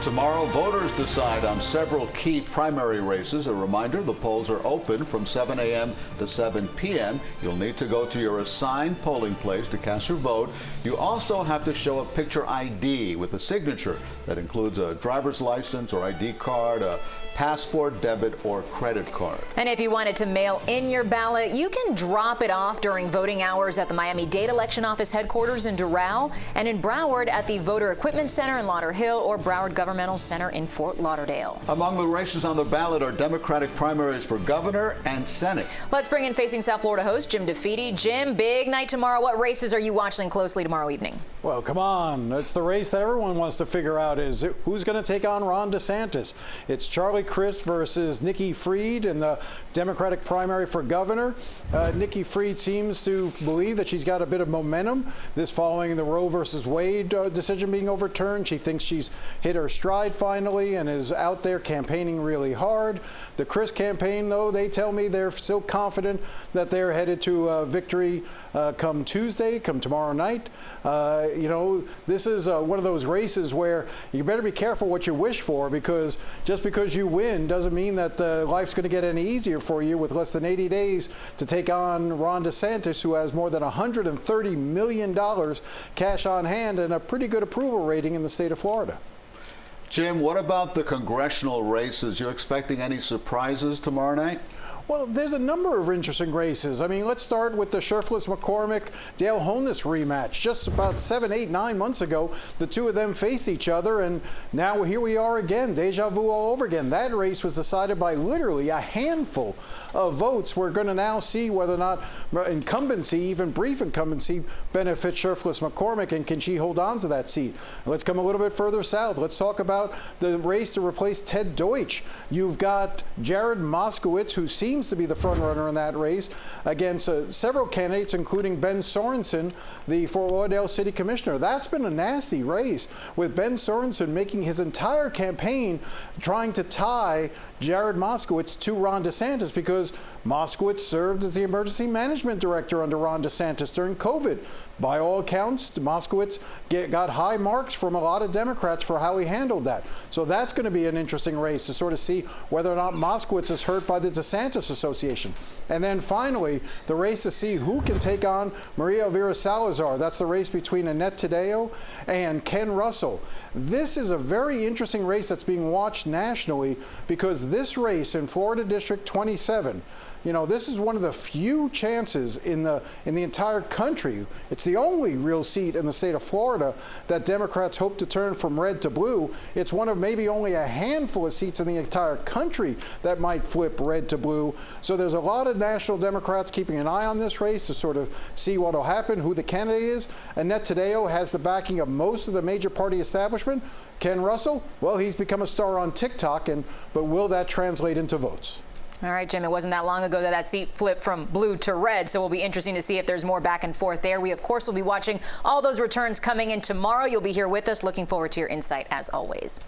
Tomorrow, voters decide on several key primary races. A reminder, the polls are open from 7 a.m. to 7 p.m. You'll need to go to your assigned polling place to cast your vote. You also have to show a picture ID with a signature that includes a driver's license or ID card, a passport, debit, or credit card. And if you wanted to mail in your ballot, you can drop it off during voting hours at the Miami-Dade Election Office headquarters in Doral and in Broward at the Voter Equipment Center in Lauderhill or Broward Governmental Center in Fort Lauderdale. Among the races on the ballot are Democratic primaries for governor and Senate. Let's bring in Facing South Florida host Jim DeFeeti. Jim, big night tomorrow. What races are you watching closely tomorrow evening? Well, come on. It's the race that everyone wants to figure out is who's going to take on Ron DeSantis. It's Charlie Crist versus Nikki Fried in the Democratic primary for governor. Nikki Fried seems to believe that she's got a bit of momentum. This following the Roe versus Wade decision being overturned. She thinks she's hit her stride finally and is out there campaigning really hard. The Crist campaign, though, they tell me they're still confident that they're headed to victory come Tuesday, come tomorrow night. You know, this is one of those races where you better be careful what you wish for, because just because you win doesn't mean that life's going to get any easier for you with less than 80 days to take on Ron DeSantis, who has more than $130 million cash on hand and a pretty good approval rating in the state of Florida. Jim, what about the congressional races? You expecting any surprises tomorrow night? Well, there's a number of interesting races. I mean, let's start with the Shurfless-McCormick Dale Holness rematch. Just about 7, 8, 9 months ago, the two of them faced each other, and now here we are again, deja vu all over again. That race was decided by literally a handful of votes. We're going to now see whether or not incumbency, even brief incumbency, benefits Shurfless-McCormick, and can she hold on to that seat? Let's come a little bit further south. Let's talk about the race to replace Ted Deutsch. You've got Jared Moskowitz, who seems to be the front runner in that race, against several candidates, including Ben Sorensen, the Fort Lauderdale City Commissioner. That's been a nasty race, with Ben Sorensen making his entire campaign trying to tie Jared Moskowitz to Ron DeSantis, because Moskowitz served as the emergency management director under Ron DeSantis during COVID. By all accounts, Moskowitz got high marks from a lot of Democrats for how he handled that. So that's going to be an interesting race to sort of see whether or not Moskowitz is hurt by the DeSantis association. And then finally, the race to see who can take on Maria Elvira Salazar. That's the race between Annette Taddeo and Ken Russell. This is a very interesting race that's being watched nationally, because this race in Florida District 27, you know, this is one of the few chances in the entire country. It's the only real seat in the state of Florida that Democrats hope to turn from red to blue. It's one of maybe only a handful of seats in the entire country that might flip red to blue. So there's a lot of national Democrats keeping an eye on this race to sort of see what will happen, who the candidate is. Annette Taddeo has the backing of most of the major party establishment. Ken Russell, well, he's become a star on TikTok, but will that translate into votes? All right, Jim, it wasn't that long ago that seat flipped from blue to red, so it will be interesting to see if there's more back and forth there. We, of course, will be watching all those returns coming in tomorrow. You'll be here with us. Looking forward to your insight, as always.